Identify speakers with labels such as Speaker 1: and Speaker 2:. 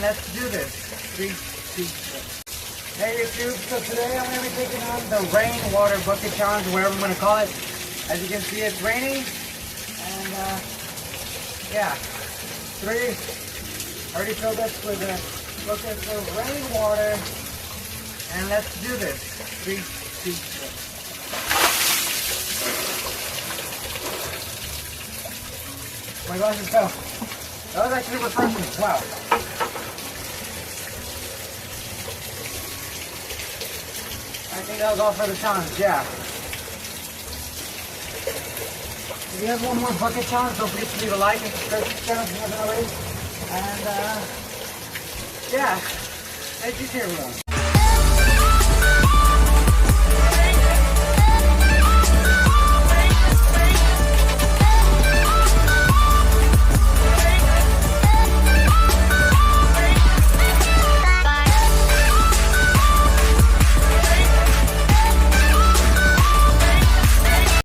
Speaker 1: Let's do this. 3, 2, 1. Hey YouTube, so today I'm going to be taking on the rainwater bucket challenge, whatever I'm going to call it. As you can see, it's raining, and yeah, 3, I already filled up with a bucket of rainwater, and let's do this. 3, 2, 1. My glasses fell. That was actually refreshing. Wow. I think that was all for the challenge, yeah. If you have one more bucket challenge, don't forget to leave a like and subscribe to the channel if you haven't already. And yeah, thank you to everyone.